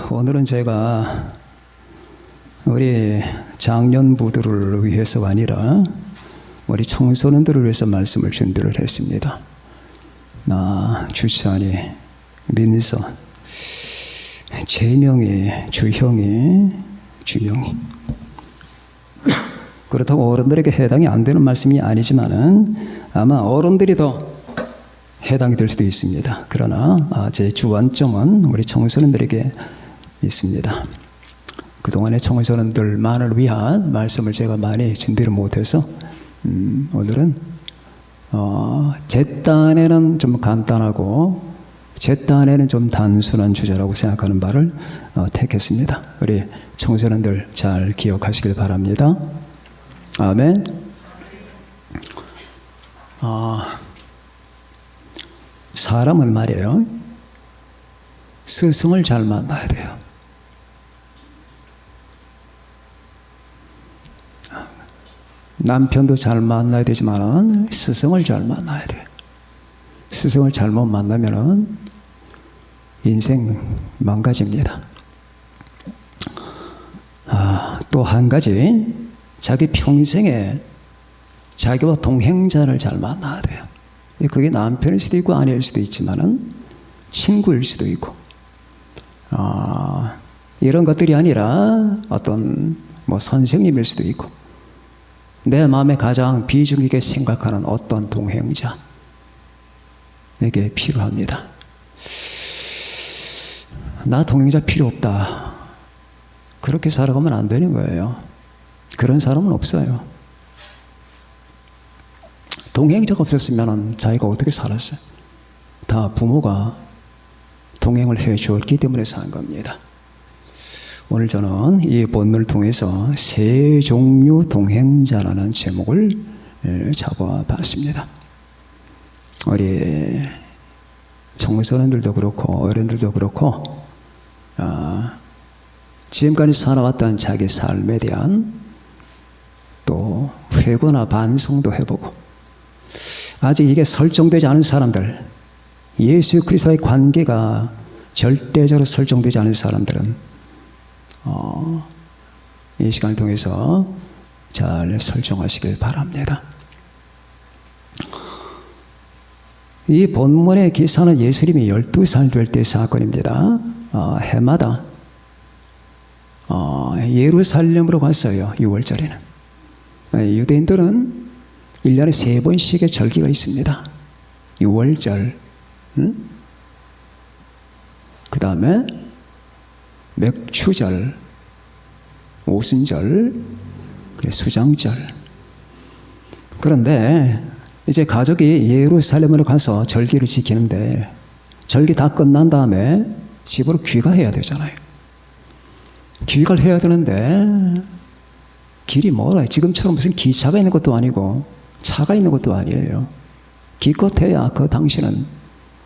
오늘은 제가 우리 장년부들을 위해서가 아니라 우리 청소년들을 위해서 말씀을 준비를 했습니다. 주찬이, 민서, 재명이, 주형이, 주영이. 그렇다고 어른들에게 해당이 안 되는 말씀이 아니지만은 아마 어른들이 더 해당이 될 수도 있습니다. 그러나 제 주안점은 우리 청소년들에게 있습니다. 그동안의 청소년들만을 위한 말씀을 제가 많이 준비를 못해서 오늘은 제 딴에는 좀 간단하고 제 딴에는 좀 단순한 주제라고 생각하는 바를 택했습니다. 우리 청소년들 잘 기억하시길 바랍니다. 아멘. 사람은 말이에요, 스승을 잘 만나야 돼요. 남편도 잘 만나야 되지만 스승을 잘 만나야 돼요. 스승을 잘못 만나면 인생 망가집니다. 또 한 가지, 자기 평생에 자기와 동행자를 잘 만나야 돼요. 그게 남편일 수도 있고 아내일 수도 있지만은 친구일 수도 있고 이런 것들이 아니라 어떤 선생님일 수도 있고 내 마음에 가장 비중 있게 생각하는 어떤 동행자, 에게 필요합니다. 나 동행자 필요 없다, 그렇게 살아가면 안 되는 거예요. 그런 사람은 없어요. 동행자가 없었으면 자기가 어떻게 살았어요? 다 부모가 동행을 해 주었기 때문에 산 겁니다. 오늘 저는 이 본문을 통해서 세 종류 동행자라는 제목을 잡아봤습니다. 우리 청소년들도 그렇고 어른들도 그렇고 지금까지 살아왔던 자기 삶에 대한 또 회고나 반성도 해보고, 아직 이게 설정되지 않은 사람들, 예수 그리스도의 관계가 절대적으로 설정되지 않은 사람들은 이 시간을 통해서 잘 설정하시길 바랍니다. 이 본문의 기사는 예수님이 12살 될 때 사건입니다. 해마다 예루살렘으로 갔어요. 6월절에는. 유대인들은 1년에 3번씩의 절기가 있습니다. 6월절, 그 다음에 맥추절, 오순절, 수장절. 그런데 이제 가족이 예루살렘으로 가서 절기를 지키는데 절기 다 끝난 다음에 집으로 귀가해야 되잖아요. 귀가를 해야 되는데 길이 멀어요. 지금처럼 무슨 기차가 있는 것도 아니고 차가 있는 것도 아니에요. 기껏해야 그 당시는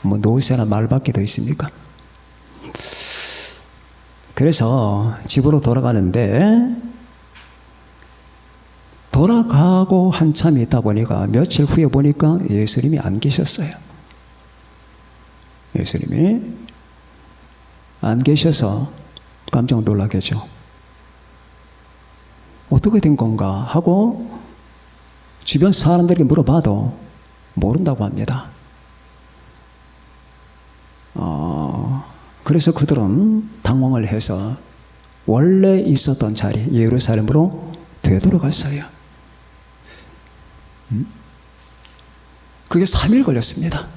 노새나 말밖에 더 있습니까? 그래서 집으로 돌아가는데 돌아가고 한참 있다 보니까 며칠 후에 보니까 예수님이 안 계셨어요. 예수님이 안 계셔서 깜짝 놀라겠죠. 어떻게 된 건가 하고 주변 사람들에게 물어봐도 모른다고 합니다. 그래서 그들은 당황을 해서 원래 있었던 자리 예루살렘으로 되돌아갔어요. 그게 3일 걸렸습니다.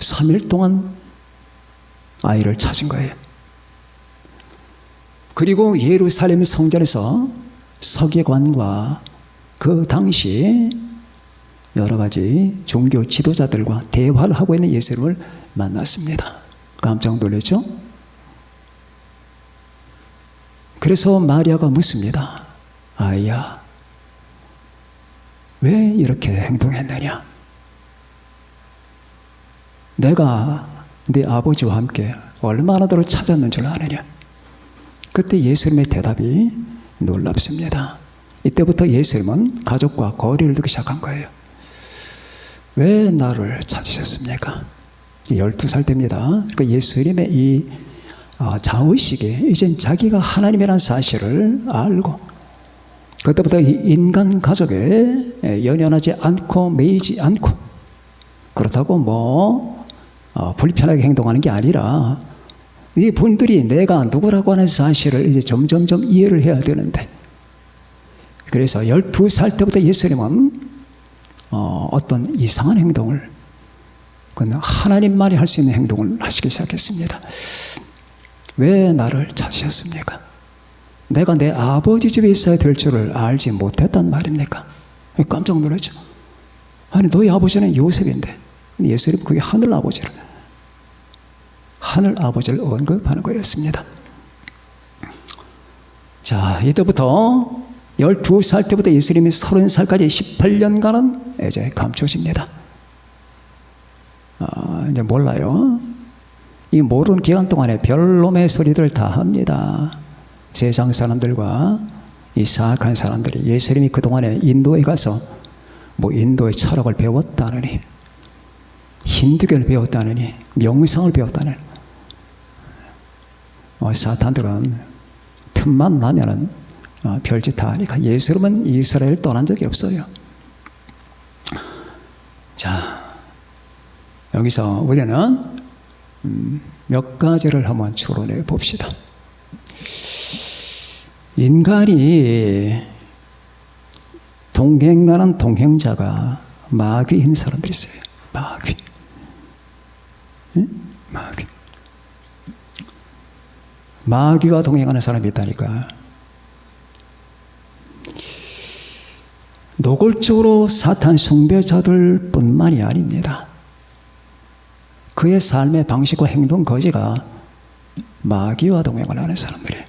3일 동안 아이를 찾은 거예요. 그리고 예루살렘 성전에서 서기관과 그 당시 여러 가지 종교 지도자들과 대화를 하고 있는 예수님을 만났습니다. 깜짝 놀랐죠? 그래서 마리아가 묻습니다. 아이야, 왜 이렇게 행동했느냐? 내가 네 아버지와 함께 얼마나 너를 찾았는 줄 아느냐? 그때 예수님의 대답이 놀랍습니다. 이때부터 예수님은 가족과 거리를 두기 시작한 거예요. 왜 나를 찾으셨습니까? 12살 때입니다. 그러니까 예수님의 이 자의식에 이젠 자기가 하나님이라는 사실을 알고 그때부터 인간 가족에 연연하지 않고 매이지 않고 그렇다고 불편하게 행동하는 게 아니라 이 분들이 내가 누구라고 하는 사실을 이제 점점점 이해를 해야 되는데 그래서 12살 때부터 예수님은 어떤 이상한 행동을 그건 하나님만이 할 수 있는 행동을 하시기 시작했습니다. 왜 나를 찾으셨습니까? 내가 내 아버지 집에 있어야 될 줄을 알지 못했단 말입니까? 깜짝 놀랐죠. 아니 너희 아버지는 요셉인데 예수님 그게 하늘 아버지를 언급하는 거였습니다. 자, 이때부터 12살 때부터 예수님이 30살까지 18년간은 이제 감춰집니다. 이제 몰라요. 이 모르는 기간 동안에 별놈의 소리들 다 합니다. 세상 사람들과 이 사악한 사람들이 예수님이 그동안에 인도에 가서 인도의 철학을 배웠다느니 힌두교를 배웠다느니 명상을 배웠다느니 사탄들은 틈만 나면은 별짓 다 하니까 예수님은 이스라엘 떠난 적이 없어요. 자, 여기서 우리는 몇 가지를 한번 추론해 봅시다. 인간이 동행하는 동행자가 마귀인 사람들이 있어요. 마귀. 응? 마귀. 마귀와 동행하는 사람이 있다니까. 노골적으로 사탄 숭배자들 뿐만이 아닙니다. 그의 삶의 방식과 행동 거지가 마귀와 동행을 하는 사람들이에요.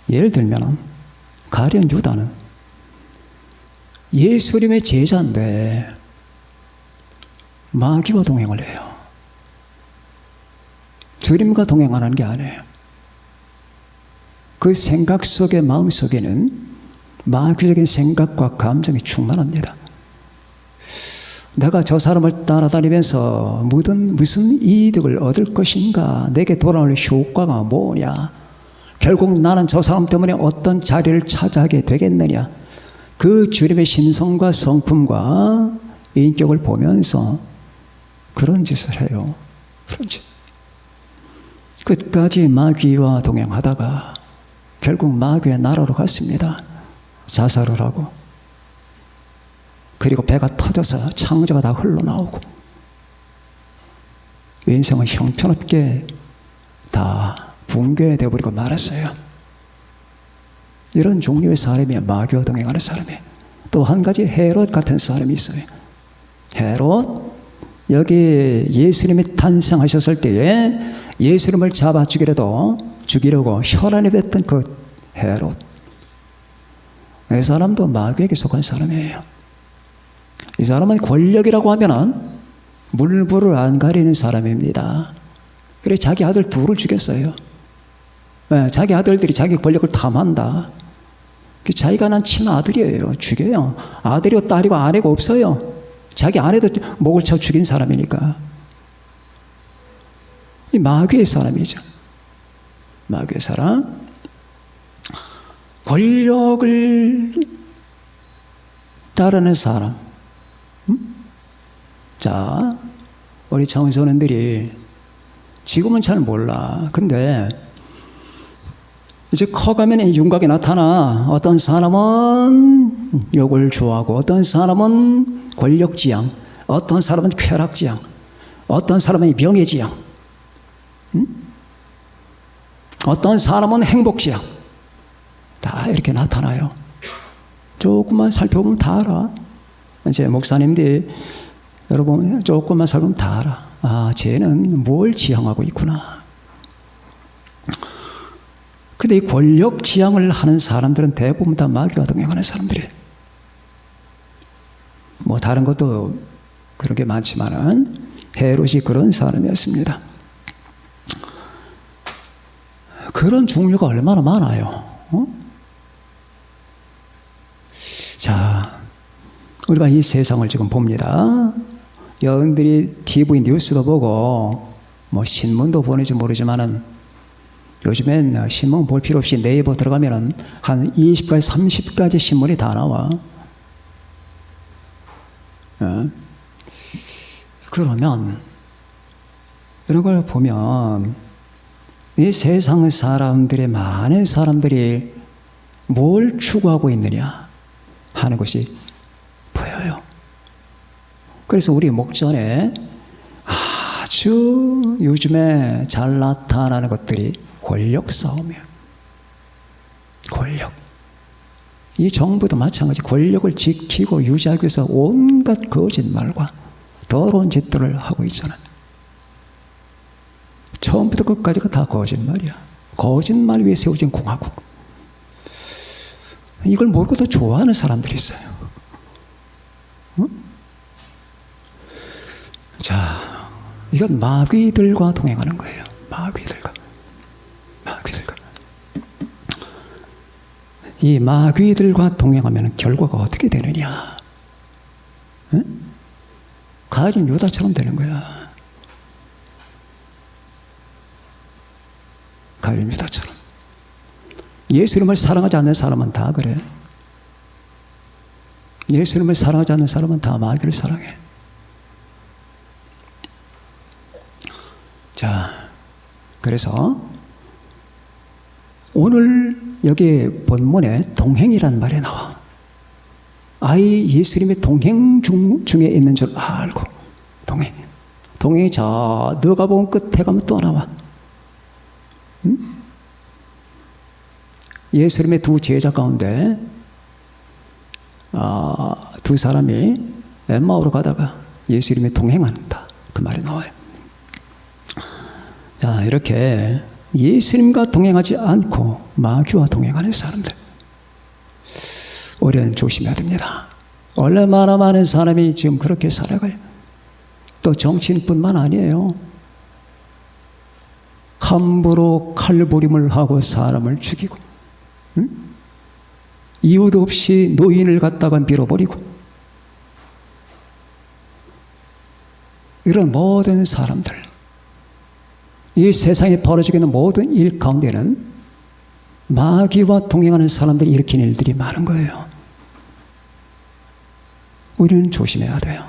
예를 들면 가룟 유다는 예수님의 제자인데 마귀와 동행을 해요. 주님과 동행하는 게 아니에요. 그 생각 속에 마음 속에는 마귀적인 생각과 감정이 충만합니다. 내가 저 사람을 따라다니면서 무슨 이득을 얻을 것인가? 내게 돌아올 효과가 뭐냐? 결국 나는 저 사람 때문에 어떤 자리를 차지하게 되겠느냐? 그 주님의 신성과 성품과 인격을 보면서 그런 짓을 해요. 그런 짓. 끝까지 마귀와 동행하다가 결국 마귀의 나라로 갔습니다. 자살을 하고 그리고 배가 터져서 창자가 다 흘러나오고 인생은 형편없게 다 붕괴되어 버리고 말았어요. 이런 종류의 사람이 마귀와 동행하는 사람이에요. 또 한 가지 헤롯 같은 사람이 있어요. 헤롯, 여기 예수님이 탄생하셨을 때에 예수님을 잡아 죽이려고 혈안이 됐던 그 헤롯, 이 사람도 마귀에게 속한 사람이에요. 이 사람은 권력이라고 하면은 물불을 안 가리는 사람입니다. 그래 자기 아들 둘을 죽였어요. 자기 아들들이 자기 권력을 탐한다. 자기가 난 친아들이에요. 죽여요. 아들이고 딸이고 아내가 없어요. 자기 아내도 목을 쳐 죽인 사람이니까. 이 마귀의 사람이죠. 마귀의 사람. 권력을 따르는 사람. 자, 우리 청소년들이 지금은 잘 몰라. 근데 이제 커가면 윤곽이 나타나. 어떤 사람은 욕을 좋아하고, 어떤 사람은 권력지향, 어떤 사람은 쾌락지향, 어떤 사람은 명예지향, 어떤 사람은 행복지향. 다 이렇게 나타나요. 조금만 살펴보면 다 알아. 이제 목사님들이 여러분 조금만 살펴보면 다 알아. 아, 쟤는 뭘 지향하고 있구나. 근데 이 권력 지향을 하는 사람들은 대부분 다 마귀와 동행하는 사람들이에요. 뭐 다른 것도 그런 게 많지만은 헤롯이 그런 사람이었습니다. 그런 종류가 얼마나 많아요. 자, 우리가 이 세상을 지금 봅니다. 여러분들이 TV 뉴스도 보고 뭐 신문도 보는지 모르지만은 요즘엔 신문 볼 필요 없이 네이버 들어가면은 한 20가지, 30가지 신문이 다 나와. 그러면 이런 걸 보면 이 세상 사람들의 많은 사람들이 뭘 추구하고 있느냐 하는 것이 보여요. 그래서 우리 목전에 아주 요즘에 잘 나타나는 것들이 권력 싸움이에요. 권력. 이 정부도 마찬가지 권력을 지키고 유지하기 위해서 온갖 거짓말과 더러운 짓들을 하고 있잖아요. 처음부터 끝까지가 다 거짓말이야. 거짓말 위에 세워진 공화국. 이걸 모르고도 좋아하는 사람들이 있어요. 응? 자, 이건 마귀들과 동행하는 거예요. 마귀들과. 이 마귀들과 동행하면 결과가 어떻게 되느냐? 응? 가룟 유다처럼 되는 거야. 가룟 유다처럼. 예수님을 사랑하지 않는 사람은 다 그래. 예수님을 사랑하지 않는 사람은 다 마귀를 사랑해. 자, 그래서 오늘 여기 본문에 동행이란 말이 나와. 아이 예수님의 동행 중에 있는 줄 알고 동행. 동행이 저 너가 본 끝에 가면 또 나와. 응? 예수님의 두 제자 가운데 두 사람이 엠마오로 가다가 예수님이 동행한다. 그 말이 나와요. 자, 이렇게 예수님과 동행하지 않고 마귀와 동행하는 사람들, 우리는 조심해야 됩니다. 얼마나 많은 사람이 지금 그렇게 살아가요. 또 정치인뿐만 아니에요. 함부로 칼부림을 하고 사람을 죽이고, 응? 이유도 없이 노인을 갖다가 밀어버리고, 이런 모든 사람들, 이 세상에 벌어지고 있는 모든 일 가운데는 마귀와 동행하는 사람들이 일으킨 일들이 많은 거예요. 우리는 조심해야 돼요.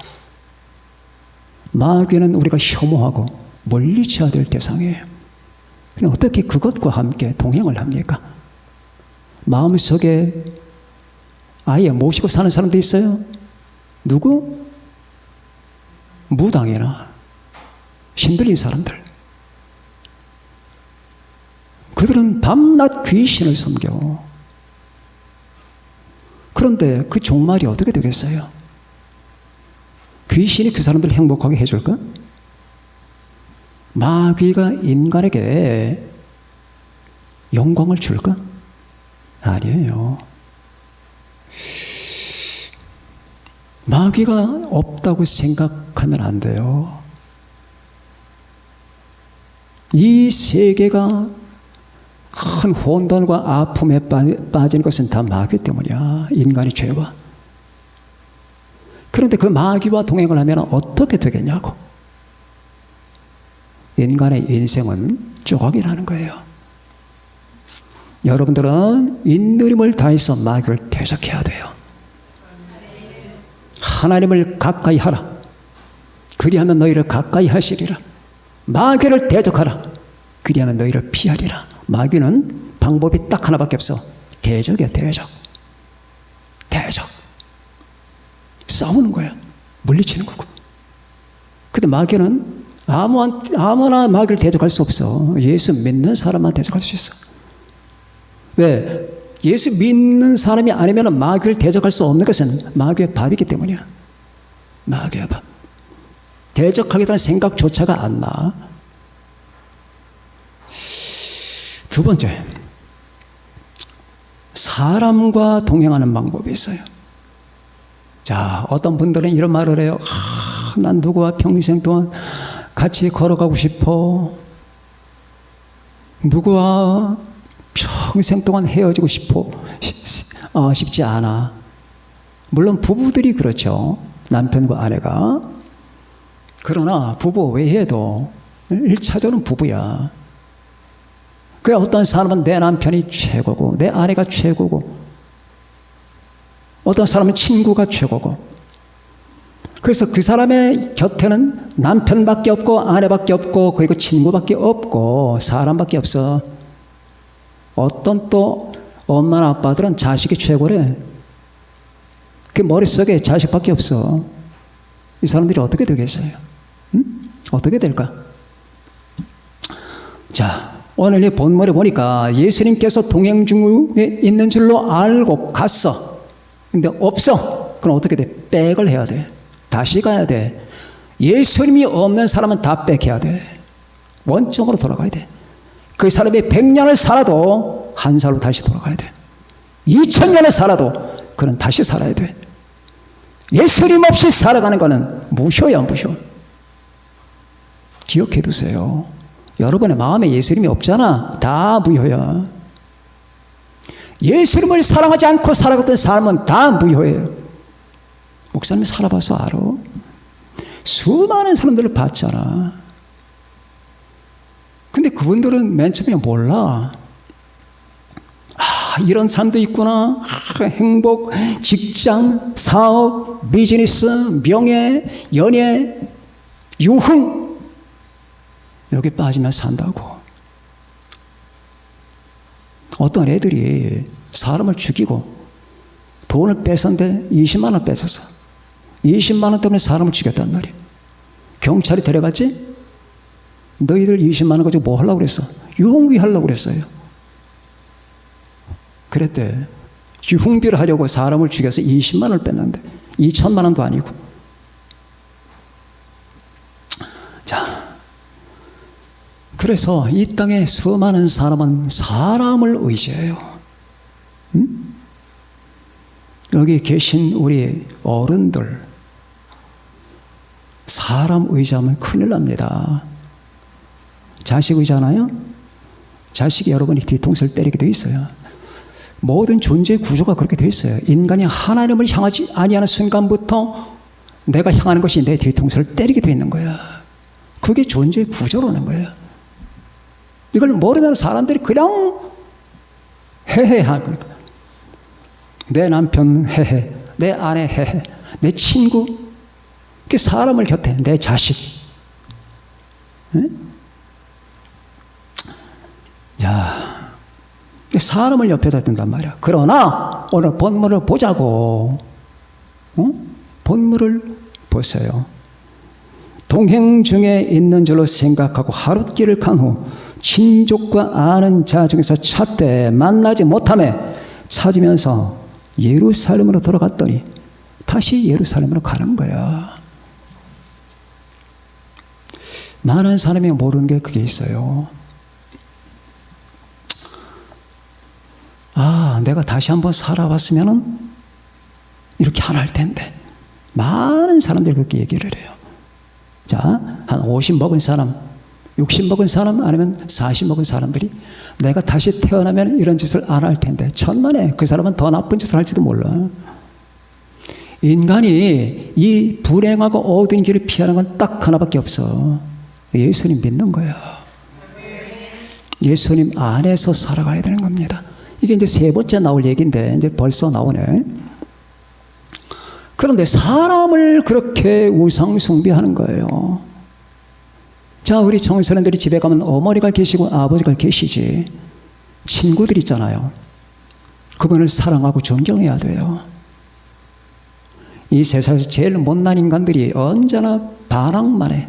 마귀는 우리가 혐오하고 멀리쳐야 될 대상이에요. 그럼 어떻게 그것과 함께 동행을 합니까? 마음속에 아예 모시고 사는 사람도 있어요. 누구? 무당이나 신들린 사람들. 그들은 밤낮 귀신을 섬겨. 그런데 그 종말이 어떻게 되겠어요? 귀신이 그 사람들을 행복하게 해줄까? 마귀가 인간에게 영광을 줄까? 아니에요. 마귀가 없다고 생각하면 안 돼요. 이 세계가 큰 혼돈과 아픔에 빠지는 것은 다 마귀 때문이야. 인간의 죄와. 그런데 그 마귀와 동행을 하면 어떻게 되겠냐고. 인간의 인생은 조각이 나는 거예요. 여러분들은 인내심을 다해서 마귀를 대적해야 돼요. 하나님을 가까이 하라. 그리하면 너희를 가까이 하시리라. 마귀를 대적하라. 그리하면 너희를 피하리라. 마귀는 방법이 딱 하나밖에 없어. 대적이야, 대적. 대적. 싸우는 거야. 물리치는 거고. 근데 마귀는 아무나 마귀를 대적할 수 없어. 예수 믿는 사람만 대적할 수 있어. 왜? 예수 믿는 사람이 아니면 마귀를 대적할 수 없는 것은 마귀의 밥이기 때문이야. 마귀의 밥. 대적하겠다는 생각조차가 안 나. 두 번째, 사람과 동행하는 방법이 있어요. 자, 어떤 분들은 이런 말을 해요. 난 누구와 평생 동안 같이 걸어가고 싶어. 누구와 평생 동안 헤어지고 싶지 않아. 물론 부부들이 그렇죠. 남편과 아내가. 그러나 부부 외에도 1차적으로는 부부야. 그래, 어떤 사람은 내 남편이 최고고 내 아내가 최고고 어떤 사람은 친구가 최고고, 그래서 그 사람의 곁에는 남편밖에 없고 아내밖에 없고 그리고 친구밖에 없고 사람밖에 없어. 어떤 또 엄마나 아빠들은 자식이 최고래. 그 머릿속에 자식밖에 없어. 이 사람들이 어떻게 되겠어요? 응? 어떻게 될까? 자, 오늘 이 본문에 보니까 예수님께서 동행 중에 있는 줄로 알고 갔어. 근데 없어. 그럼 어떻게 돼? 백을 해야 돼. 다시 가야 돼. 예수님이 없는 사람은 다 백해야 돼. 원점으로 돌아가야 돼. 그 사람이 100년을 살아도 한 살로 다시 돌아가야 돼. 2000년을 살아도 그는 다시 살아야 돼. 예수님 없이 살아가는 것은 무효야, 무효. 기억해 두세요. 여러분의 마음에 예수님이 없잖아. 다 무효야. 예수님을 사랑하지 않고 살아갔던 삶은 다 무효예요. 목사님이 살아봐서 알아. 수많은 사람들을 봤잖아. 근데 그분들은 맨 처음에 몰라. 아, 이런 삶도 있구나. 아, 행복, 직장, 사업, 비즈니스, 명예, 연예, 유흥, 여기 빠지면 산다고. 어떤 애들이 사람을 죽이고 돈을 뺏었는데 20만 원 뺏었어. 20만 원 때문에 사람을 죽였단 말이야. 경찰이 데려갔지? 너희들 20만 원 가지고 뭐 하려고 그랬어? 유흥비 하려고 그랬어요. 그랬대. 유흥비를 하려고 사람을 죽여서 20만 원을 뺐는데 2천만 원도 아니고. 자, 그래서 이 땅에 수많은 사람은 사람을 의지해요. 응? 여기 계신 우리 어른들, 사람 의지하면 큰일 납니다. 자식 의지하나요? 자식이 여러분이 뒤통수를 때리게 돼 있어요. 모든 존재의 구조가 그렇게 돼 있어요. 인간이 하나님을 향하지 아니하는 순간부터 내가 향하는 것이 내 뒤통수를 때리게 돼 있는 거야. 그게 존재의 구조라는 거야. 이걸 모르면 사람들이 그냥 해해하는 거니까. 내 남편 해해, 내 아내 해해, 내 친구, 그 사람을 곁에, 내 자식. 응? 자, 사람을 옆에다 둔단 말이야. 그러나 오늘 본문을 보자고. 본문을 보세요. 동행 중에 있는 줄로 생각하고 하룻길을 간 후 친족과 아는 자 중에서 찾되 만나지 못하매 찾으면서 예루살렘으로 돌아갔더니 다시 예루살렘으로 가는 거야. 많은 사람이 모르는 게 그게 있어요. 아, 내가 다시 한번 살아봤으면은 이렇게 안 할 텐데. 많은 사람들이 그렇게 얘기를 해요. 자, 한 50 먹은 사람, 60 먹은 사람, 아니면 40 먹은 사람들이 내가 다시 태어나면 이런 짓을 안 할 텐데, 천만에 그 사람은 더 나쁜 짓을 할지도 몰라. 인간이 이 불행하고 어두운 길을 피하는 건 딱 하나밖에 없어. 예수님 믿는 거야. 예수님 안에서 살아가야 되는 겁니다. 이게 이제 세 번째 나올 얘기인데 이제 벌써 나오네. 그런데 사람을 그렇게 우상 숭배하는 거예요. 자, 우리 청소년들이 집에 가면 어머니가 계시고 아버지가 계시지. 친구들 있잖아요. 그분을 사랑하고 존경해야 돼요. 이 세상에서 제일 못난 인간들이 언제나 반항만 해.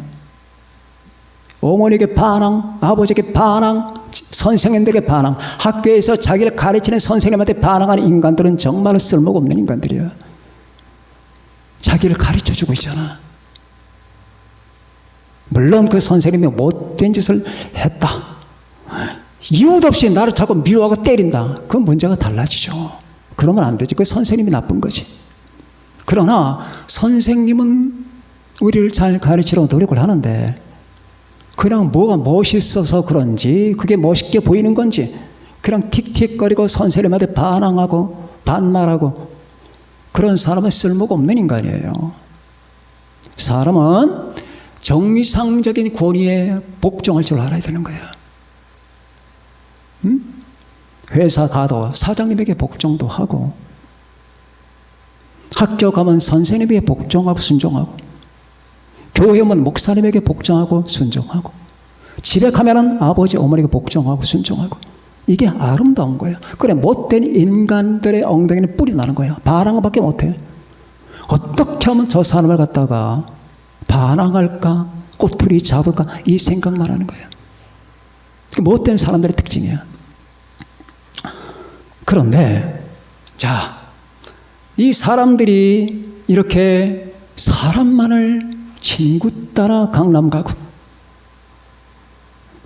어머니에게 반항, 아버지에게 반항, 선생님들에게 반항, 학교에서 자기를 가르치는 선생님한테 반항하는 인간들은 정말 쓸모가 없는 인간들이야. 자기를 가르쳐주고 있잖아. 물론 그 선생님이 못된 짓을 했다. 이유도 없이 나를 자꾸 미워하고 때린다. 그 문제가 달라지죠. 그러면 안 되지. 그 선생님이 나쁜 거지. 그러나 선생님은 우리를 잘 가르치려고 노력을 하는데 그냥 뭐가 멋있어서 그런지, 그게 멋있게 보이는 건지 그냥 틱틱거리고 선생님한테 반항하고 반말하고 그런 사람은 쓸모가 없는 인간이에요. 사람은 정상적인 권위에 복종할 줄 알아야 되는 거야. 응? 회사 가도 사장님에게 복종도 하고, 학교 가면 선생님에게 복종하고 순종하고, 교회 오면 목사님에게 복종하고 순종하고, 집에 가면은 아버지 어머니에게 복종하고 순종하고. 이게 아름다운 거예요. 그래, 못된 인간들의 엉덩이는 뿌리 나는 거야. 반항 밖에 못해. 어떻게 하면 저 사람을 갖다가 반항할까, 꼬투리 잡을까, 이 생각만 하는 거예요. 못된 사람들의 특징이야. 그런데 자, 이 사람들이 이렇게 사람만을 친구 따라 강남 가고,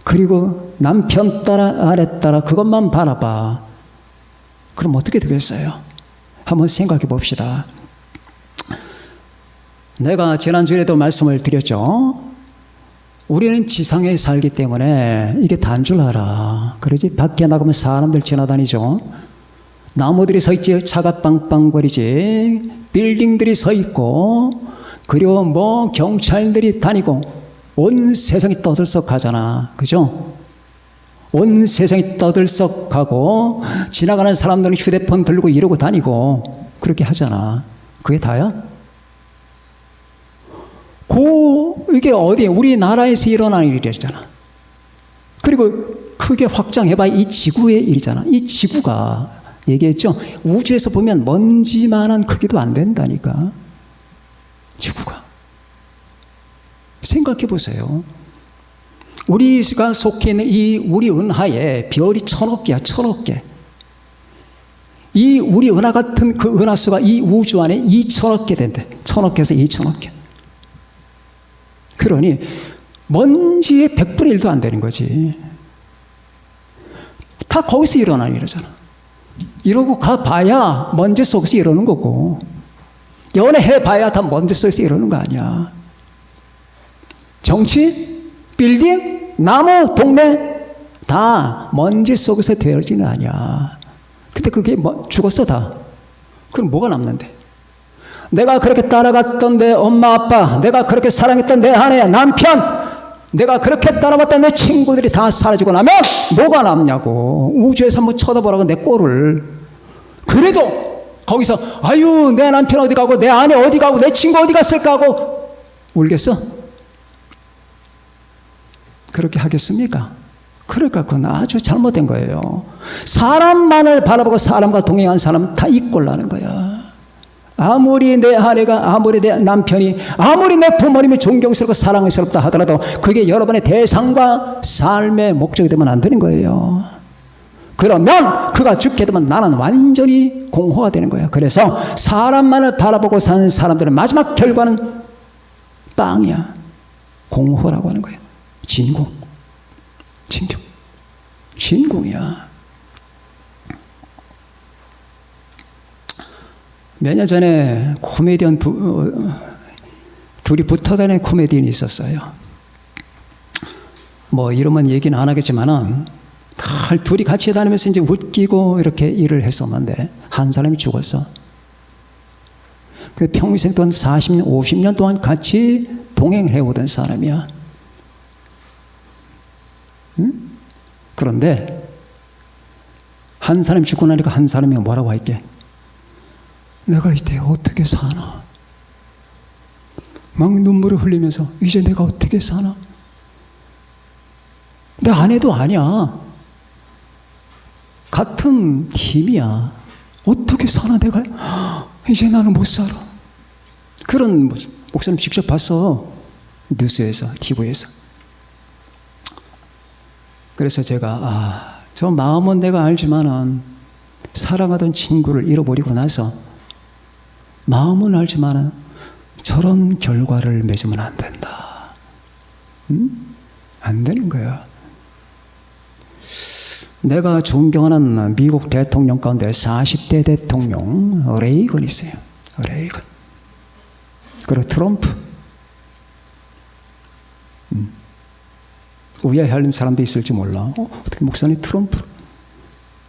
그리고 남편 따라 아내 따라 그것만 바라봐. 그럼 어떻게 되겠어요? 한번 생각해 봅시다. 내가 지난주에도 말씀을 드렸죠. 우리는 지상에 살기 때문에 이게 단 줄 알아. 그러지? 밖에 나가면 사람들 지나다니죠. 나무들이 서 있지, 차가 빵빵거리지, 빌딩들이 서 있고, 그리고 뭐 경찰들이 다니고, 온 세상이 떠들썩하잖아. 그죠? 온 세상이 떠들썩하고, 지나가는 사람들은 휴대폰 들고 이러고 다니고, 그렇게 하잖아. 그게 다야? 이게 어디에? 우리나라에서 일어나는 일이잖아. 그리고 크게 확장해봐야 이 지구의 일이잖아. 이 지구가, 얘기했죠? 우주에서 보면 먼지만한 크기도 안 된다니까. 지구가. 생각해 보세요. 우리가 속해 있는 이 우리 은하에 별이 1000억 개야, 1000억 개. 이 우리 은하 같은 그 은하수가 이 우주 안에 2000억 개 된대. 1000억 개에서 2000억 개. 그러니 먼지의 100분의 1도 안 되는 거지. 다 거기서 일어나는 일이잖아. 이러고 가봐야 먼지 속에서 이러는 거고, 연애해봐야 다 먼지 속에서 이러는 거 아니야. 정치, 빌딩, 나무, 동네 다 먼지 속에서 되어지는 아니야. 근데 그게 죽었어 다. 그럼 뭐가 남는데? 내가 그렇게 따라갔던 내 엄마 아빠, 내가 그렇게 사랑했던 내 아내, 남편, 내가 그렇게 따라봤던 내 친구들이 다 사라지고 나면 뭐가 남냐고. 우주에서 한번 쳐다보라고 내 꼴을. 그래도 거기서 아유 내 남편 어디 가고 내 아내 어디 가고 내 친구 어디 갔을까 하고 울겠어? 그렇게 하겠습니까? 그러니까 그건 아주 잘못된 거예요. 사람만을 바라보고 사람과 동행한 사람은 다 이 꼴 나는 거야. 아무리 내 아내가, 아무리 내 남편이, 아무리 내 부모님이 존경스럽고 사랑스럽다 하더라도 그게 여러분의 대상과 삶의 목적이 되면 안 되는 거예요. 그러면 그가 죽게 되면 나는 완전히 공허가 되는 거예요. 그래서 사람만을 바라보고 사는 사람들은 마지막 결과는 빵이야. 공허라고 하는 거예요. 진공. 진공이야. 몇 년 전에 코미디언 둘이 붙어 다니는 코미디언이 있었어요. 뭐 이름은 얘기는 안 하겠지만은 둘이 같이 다니면서 이제 웃기고 이렇게 일을 했었는데 한 사람이 죽었어. 그 평생 동안 40년, 50년 동안 같이 동행해 오던 사람이야. 응? 그런데 한 사람이 죽고 나니까 한 사람이 뭐라고 할게? 내가 이때 어떻게 사나? 막 눈물을 흘리면서 이제 내가 어떻게 사나? 내 아내도 아니야. 같은 팀이야. 어떻게 사나 내가? 이제 나는 못 살아. 그런 목사님 직접 봤어. 뉴스에서, TV에서. 그래서 제가 저 마음은 내가 알지만은 사랑하던 친구를 잃어버리고 나서 마음은 알지만은 저런 결과를 맺으면 안 된다. 안 되는 거야. 내가 존경하는 미국 대통령 가운데 40대 대통령 레이건 있어요. 레이건. 그리고 트럼프. 우야해하는 사람도 있을지 몰라. 어떻게 목사님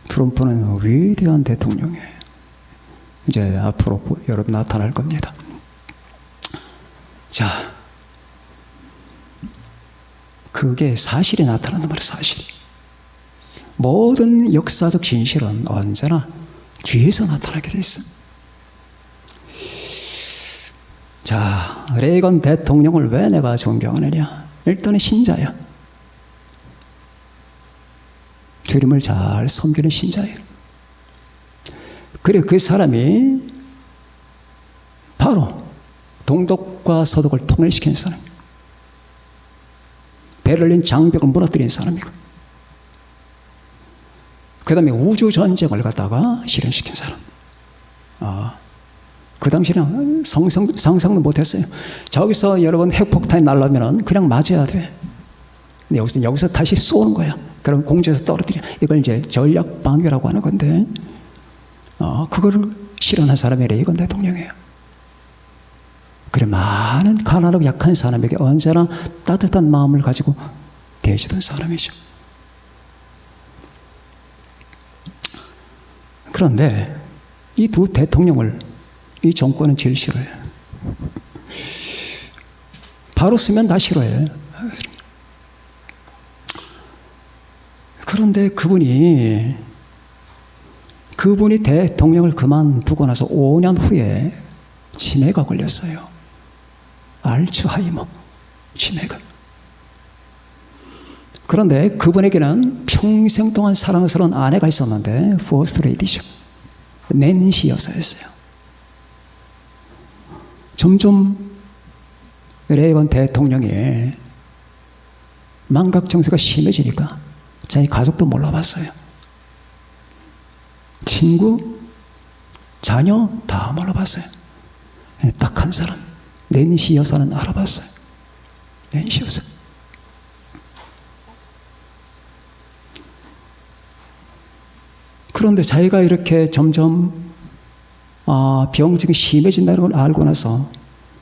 트럼프는 위대한 대통령이에요. 이제 앞으로 여러분 나타날 겁니다. 자, 그게 사실이 나타난단 말이에요. 사실. 모든 역사적 진실은 언제나 뒤에서 나타나게 돼 있어. 자, 레이건 대통령을 왜 내가 존경하느냐? 일단은 신자야. 주님을 잘 섬기는 신자예요. 그리고 그 사람이 바로 동독과 서독을 통일시킨 사람, 베를린 장벽을 무너뜨린 사람이고, 그 다음에 우주전쟁을 갖다가 실현시킨 사람. 그 당시는 상상도 못했어요. 저기서 여러분 핵폭탄이 날라오면 그냥 맞아야 돼. 근데 여기서 다시 쏘는 거야. 그럼 공중에서 떨어뜨려. 이걸 이제 전략 방위라고 하는 건데, 그거를 실현한 사람이 레이건 대통령이에요. 그래, 많은 가난하고 약한 사람에게 언제나 따뜻한 마음을 가지고 대해주던 사람이죠. 그런데 이 두 대통령을 이 정권은 제일 싫어해요. 바로 쓰면 다 싫어해요. 그런데 그분이 대통령을 그만두고 나서 5년 후에 치매가 걸렸어요. 알츠하이머 치매가. 그런데 그분에게는 평생 동안 사랑스러운 아내가 있었는데 퍼스트 레이디죠. 낸시 여사였어요. 점점 레이건 대통령의 망각 증세가 심해지니까 자기 가족도 몰라봤어요. 친구, 자녀 다 몰라봤어요. 딱 한 사람, 낸시 여사는 알아봤어요. 낸시 여사. 그런데 자기가 이렇게 점점 병증이 심해진다는 걸 알고 나서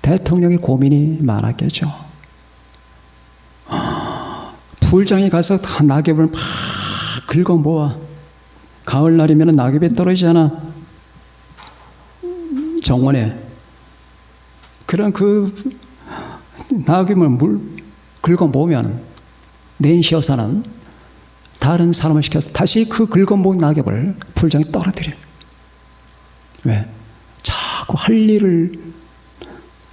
대통령이 고민이 많았겠죠. 풀장에 가서 다 낙엽을 막 긁어 모아. 가을날이면 낙엽이 떨어지잖아. 정원에. 그런 그 낙엽을 긁어 모으면 낸시 여사는 다른 사람을 시켜서 다시 그 긁어 모은 낙엽을 풀장에 떨어뜨려. 왜? 자꾸 할 일을,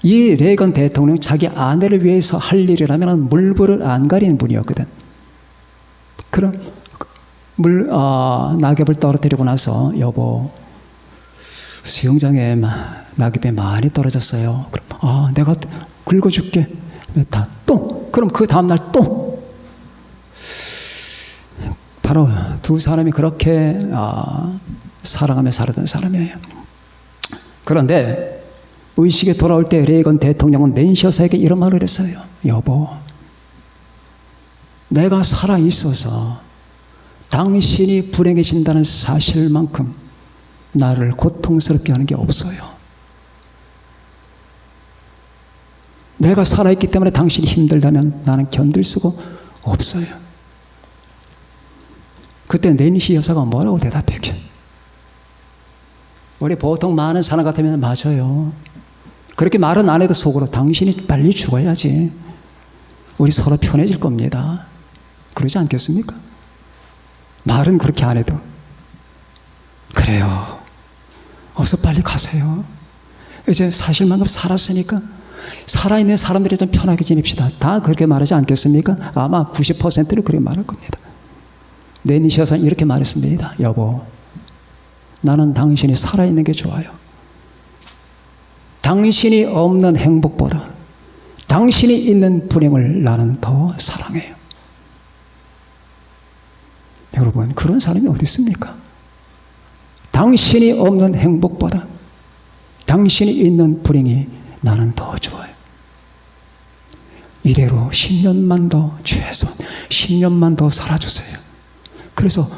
이 레이건 대통령 자기 아내를 위해서 할 일이라면 물불을 안 가리는 분이었거든. 그럼 낙엽을 떨어뜨리고 나서, 여보, 수영장에 낙엽이 많이 떨어졌어요. 그럼 내가 긁어줄게. 그럼 그 다음날 또 바로 두 사람이 그렇게 사랑하며 살았던 사람이에요. 그런데 의식에 돌아올 때 레이건 대통령은 낸시 여사에게 이런 말을 했어요. 여보, 내가 살아있어서 당신이 불행해진다는 사실만큼 나를 고통스럽게 하는 게 없어요. 내가 살아있기 때문에 당신이 힘들다면 나는 견딜 수가 없어요. 그때 낸시 여사가 뭐라고 대답했죠? 우리 보통 많은 사람 같으면 맞아요. 그렇게 말은 안 해도 속으로 당신이 빨리 죽어야지. 우리 서로 편해질 겁니다. 그러지 않겠습니까? 말은 그렇게 안 해도. 그래요. 어서 빨리 가세요. 이제 사실만큼 살았으니까 살아있는 사람들이 좀 편하게 지냅시다. 다 그렇게 말하지 않겠습니까? 아마 90%는 그렇게 말할 겁니다. 낸시 여사는 이렇게 말했습니다. 여보, 나는 당신이 살아있는 게 좋아요. 당신이 없는 행복보다 당신이 있는 불행을 나는 더 사랑해요. 여러분, 그런 사람이 어디 있습니까? 당신이 없는 행복보다 당신이 있는 불행이 나는 더 좋아요. 이래로 10년만 더, 최소한 10년만 더 살아주세요. 그래서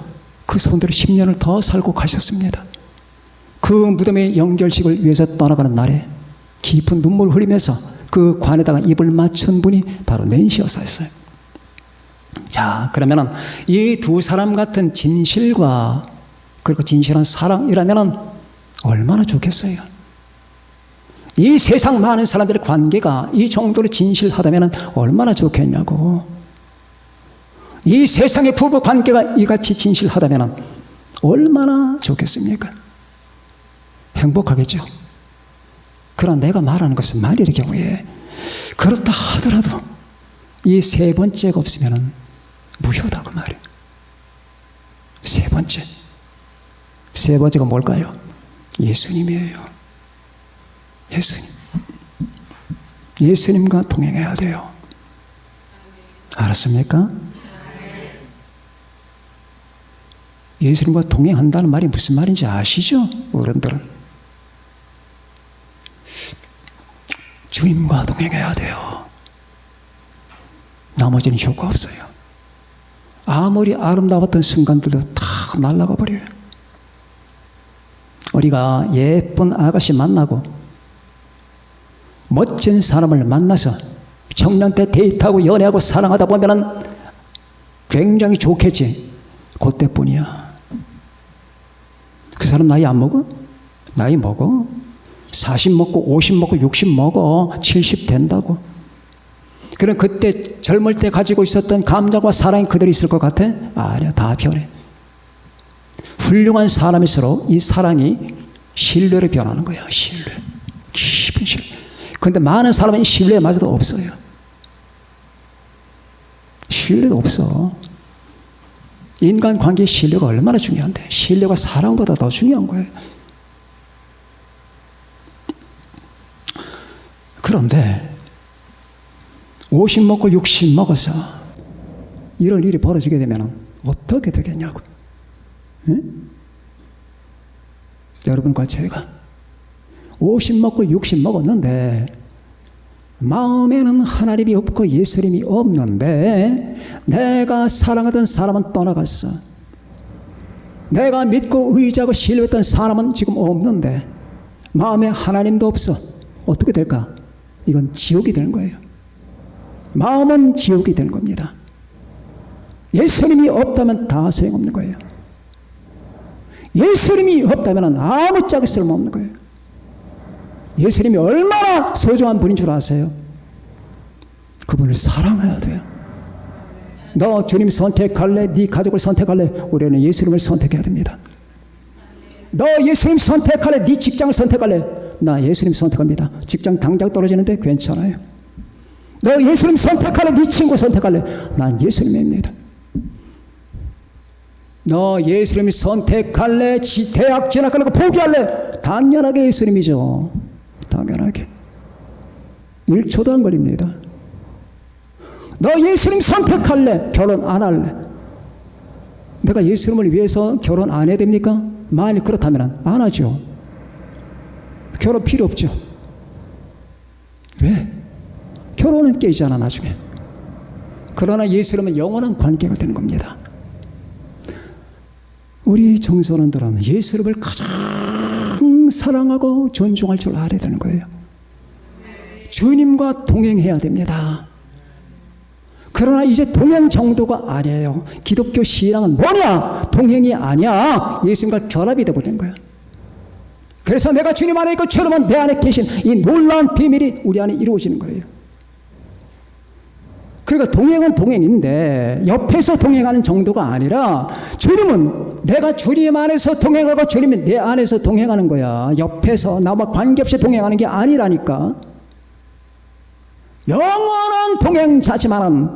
그 손들이 10년을 더 살고 가셨습니다. 그 무덤의 연결식을 위해서 떠나가는 날에 깊은 눈물을 흘리면서 그 관에다가 입을 맞춘 분이 바로 낸시 여사였어요. 자, 그러면은 이 두 사람 같은 진실과 그리고 진실한 사랑이라면은 얼마나 좋겠어요. 이 세상 많은 사람들의 관계가 이 정도로 진실하다면은 얼마나 좋겠냐고. 이 세상의 부부 관계가 이같이 진실하다면 얼마나 좋겠습니까? 행복하겠죠. 그러나 내가 말하는 것은 만일의 경우에 그렇다 하더라도 이 세 번째가 없으면 무효다고 말이에요. 세 번째. 세 번째가 뭘까요? 예수님이에요. 예수님. 예수님과 동행해야 돼요. 알았습니까? 예수님과 동행한다는 말이 무슨 말인지 아시죠? 어른들은. 주님과 동행해야 돼요. 나머지는 효과 없어요. 아무리 아름다웠던 순간들도 다 날아가 버려요. 우리가 예쁜 아가씨 만나고 멋진 사람을 만나서 청년 때 데이트하고 연애하고 사랑하다 보면은 굉장히 좋겠지. 그때뿐이야. 그 사람 나이 안 먹어? 나이 먹어. 40 먹고 50 먹고 60 먹어. 70 된다고. 그럼 그때 젊을 때 가지고 있었던 감정과 사랑이 그대로 있을 것 같아? 아니야. 다 변해. 훌륭한 사람일수록 이 사랑이 신뢰로 변하는 거야. 신뢰. 깊은 신뢰. 그런데 많은 사람은 신뢰마저도 없어요. 신뢰도 없어. 인간관계의 신뢰가 얼마나 중요한데. 신뢰가 사랑보다 더 중요한 거예요. 그런데 50 먹고 60 먹어서 이런 일이 벌어지게 되면 어떻게 되겠냐고. 응? 여러분과 제가 50 먹고 60 먹었는데 마음에는 하나님이 없고 예수님이 없는데 내가 사랑하던 사람은 떠나갔어. 내가 믿고 의지하고 신뢰했던 사람은 지금 없는데 마음에 하나님도 없어. 어떻게 될까? 이건 지옥이 되는 거예요. 마음은 지옥이 되는 겁니다. 예수님이 없다면 다 소용없는 거예요. 예수님이 없다면 아무짝에 쓸모없는 거예요. 예수님이 얼마나 소중한 분인 줄 아세요? 그분을 사랑해야 돼요. 너 주님 선택할래? 네 가족을 선택할래? 우리는 예수님을 선택해야 됩니다. 너 예수님 선택할래? 네 직장을 선택할래? 나 예수님 선택합니다. 직장 당장 떨어지는데 괜찮아요. 너 예수님 선택할래? 네 친구 선택할래? 난 예수님입니다. 너 예수님 선택할래? 대학 진학하려고 포기할래? 당연하게 예수님이죠. 당연하게. 1초도 안 걸립니다. 너 예수님 선택할래? 결혼 안 할래? 내가 예수님을 위해서 결혼 안 해야 됩니까? 만일 그렇다면 안 하죠. 결혼 필요 없죠. 왜? 결혼은 깨지잖아 나중에. 그러나 예수님은 영원한 관계가 되는 겁니다. 우리 청소년들은 예수님을 가장 사랑하고 존중할 줄 알아야 되는 거예요. 주님과 동행해야 됩니다. 그러나 이제 동행 정도가 아니에요. 기독교 신앙은 뭐냐? 동행이 아니야. 예수님과 결합이 되어버린 거야. 그래서 내가 주님 안에 있고 주님은 내 안에 계신 이 놀라운 비밀이 우리 안에 이루어지는 거예요. 그러니까 동행은 동행인데 옆에서 동행하는 정도가 아니라 주님은 내가 주님 안에서 동행하고 주님이 내 안에서 동행하는 거야. 옆에서 나와 관계없이 동행하는 게 아니라니까. 영원한 동행자지만은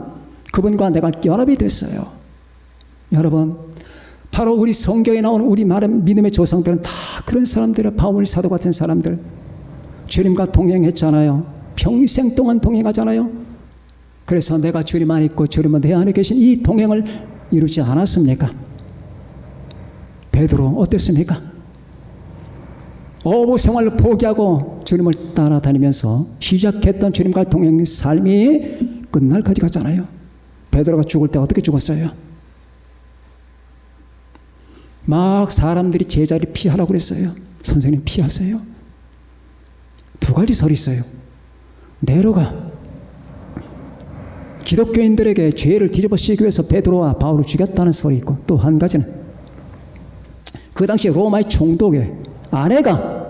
그분과 내가 연합이 됐어요. 여러분, 바로 우리 성경에 나오는 우리 많은 믿음의 조상들은 다 그런 사람들이에요. 바울 사도 같은 사람들. 주님과 동행했잖아요. 평생 동안 동행하잖아요. 그래서 내가 주님 안에 있고 주님은 내 안에 계신 이 동행을 이루지 않았습니까? 베드로 어땠습니까? 어부 생활을 포기하고 주님을 따라다니면서 시작했던 주님과 동행 삶이 끝날까지 갔잖아요. 베드로가 죽을 때 어떻게 죽었어요? 막 사람들이 제자리 피하라고 그랬어요. 선생님 피하세요. 두 가지 설이 있어요. 내로가 기독교인들에게 죄를 뒤집어 씌우기 위해서 베드로와 바울을 죽였다는 설이 있고, 또 한 가지는 그 당시 로마의 총독의 아내가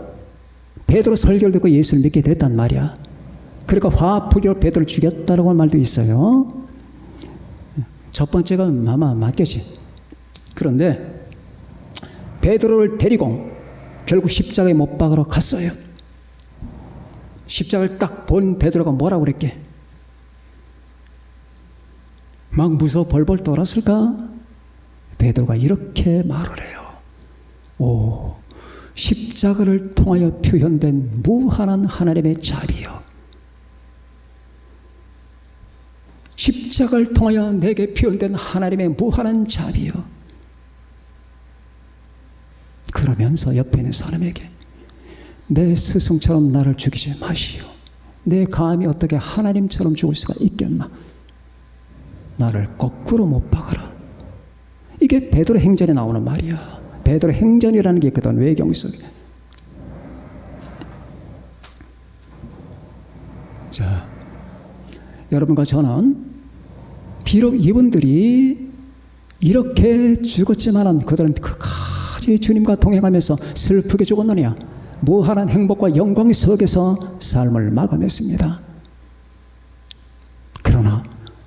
베드로 설교를 듣고 예수를 믿게 됐단 말이야. 그러니까 화풀이로 베드로를 죽였다라고 할 말도 있어요. 첫 번째가 아마 맞겠지. 그런데 베드로를 데리고 결국 십자가에 못 박으러 갔어요. 십자가를 딱 본 베드로가 뭐라고 그랬게? 막 무서워 벌벌 떨었을까? 베드로가 이렇게 말을 해요. 오, 십자가를 통하여 표현된 무한한 하나님의 자비요. 십자가를 통하여 내게 표현된 하나님의 무한한 자비요. 그러면서 옆에 있는 사람에게 내 스승처럼 나를 죽이지 마시오. 내 감히 어떻게 하나님처럼 죽을 수가 있겠나. 나를 거꾸로 못 박아라. 이게 베드로 행전에 나오는 말이야. 베드로 행전이라는 게 있거든, 외경 속에. 자, 여러분과 저는 비록 이분들이 이렇게 죽었지만은 그들은 끝까지 주님과 동행하면서 슬프게 죽었느냐? 무한한 행복과 영광 속에서 삶을 마감했습니다. 그러나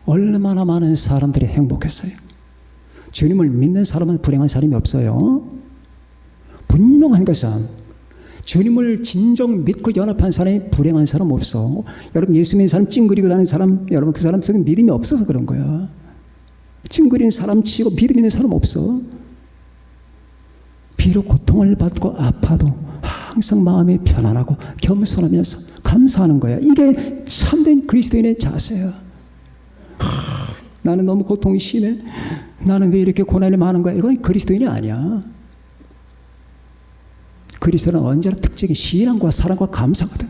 얼마나 많은 사람들이 행복했어요. 주님을 믿는 사람은 불행한 사람이 없어요. 분명한 것은 주님을 진정 믿고 연합한 사람이 불행한 사람 없어. 여러분 예수 믿는 사람 찡그리고 다니는 사람, 여러분 그 사람 속에 믿음이 없어서 그런 거야. 찡그리는 사람 치고 믿음 있는 사람 없어. 비록 고통을 받고 아파도 항상 마음이 편안하고 겸손하면서 감사하는 거야. 이게 참된 그리스도인의 자세야. 나는 너무 고통이 심해. 나는 왜 이렇게 고난이 많은 거야. 이건 그리스도인이 아니야. 그리스도는 언제나 특징이 신앙과 사랑과 감사거든.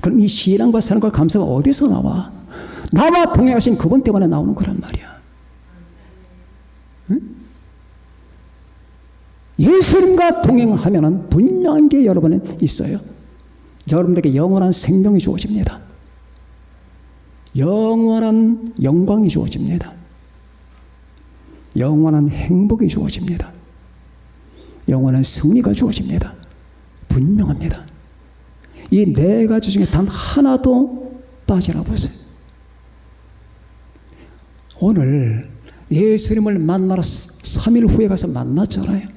그럼 이 신앙과 사랑과 감사가 어디서 나와? 나와 동행하신 그분 때문에 나오는 거란 말이야. 응? 예수님과 동행하면 분명한 게 여러분은 있어요. 여러분들에게 영원한 생명이 주어집니다. 영원한 영광이 주어집니다. 영원한 행복이 주어집니다. 영원한 승리가 주어집니다. 분명합니다. 이 네 가지 중에 단 하나도 빠지나 보세요. 오늘 예수님을 만나러 3일 후에 가서 만났잖아요.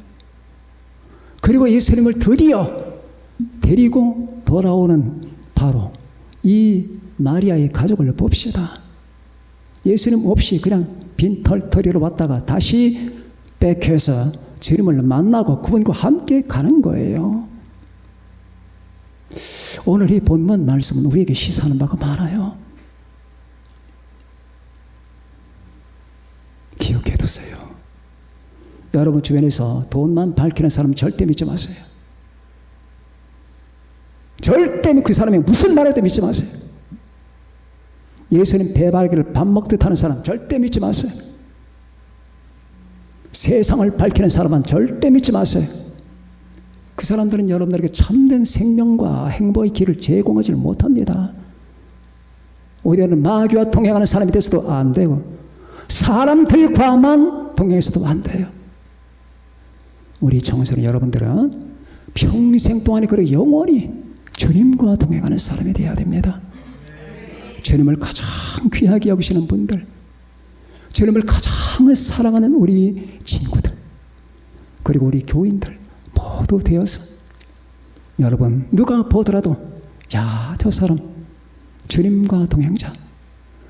그리고 예수님을 드디어 데리고 돌아오는 바로 이 마리아의 가족을 봅시다. 예수님 없이 그냥 빈 털터리로 왔다가 다시 백해서 주님을 만나고 그분과 함께 가는 거예요. 오늘 이 본문 말씀은 우리에게 시사하는 바가 많아요. 기억해 두세요. 여러분 주변에서 돈만 밝히는 사람 절대 믿지 마세요. 절대 그 사람이 무슨 말해도 믿지 마세요. 예수님 배바라기를 밥 먹듯 하는 사람 절대 믿지 마세요. 세상을 밝히는 사람은 절대 믿지 마세요. 그 사람들은 여러분들에게 참된 생명과 행복의 길을 제공하지 못합니다. 오히려는 마귀와 동행하는 사람이 돼서도 안 되고 사람들과만 동행해서도 안 돼요. 우리 청소년 여러분들은 평생 동안에 그리고 영원히 주님과 동행하는 사람이 되어야 됩니다. 주님을 가장 귀하게 여기시는 분들, 주님을 가장 사랑하는 우리 친구들, 그리고 우리 교인들 모두 되어서 여러분 누가 보더라도 야, 저 사람 주님과 동행자,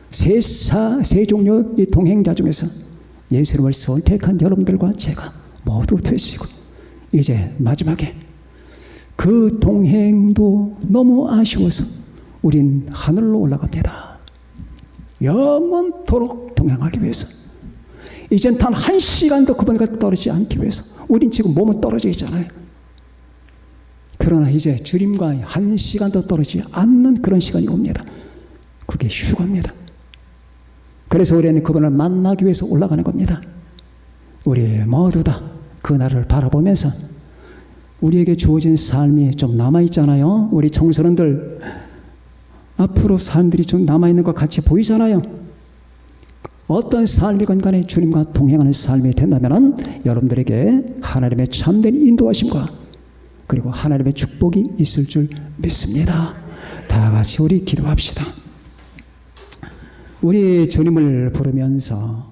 세 종류의 동행자 중에서 예수님을 선택한 여러분들과 제가 모두 되시고 이제 마지막에 그 동행도 너무 아쉬워서 우린 하늘로 올라갑니다. 영원토록 동행하기 위해서. 이젠 단 한 시간도 그분과 떨어지지 않기 위해서. 우린 지금 몸은 떨어져 있잖아요. 그러나 이제 주님과 한 시간도 떨어지지 않는 그런 시간이 옵니다. 그게 휴가입니다. 그래서 우리는 그분을 만나기 위해서 올라가는 겁니다. 우리 모두 다 그 날을 바라보면서 우리에게 주어진 삶이 좀 남아있잖아요. 우리 청소년들 앞으로 삶들이 좀 남아있는 것 같이 보이잖아요. 어떤 삶이건 간에 주님과 동행하는 삶이 된다면 여러분들에게 하나님의 참된 인도하심과 그리고 하나님의 축복이 있을 줄 믿습니다. 다 같이 우리 기도합시다. 우리 주님을 부르면서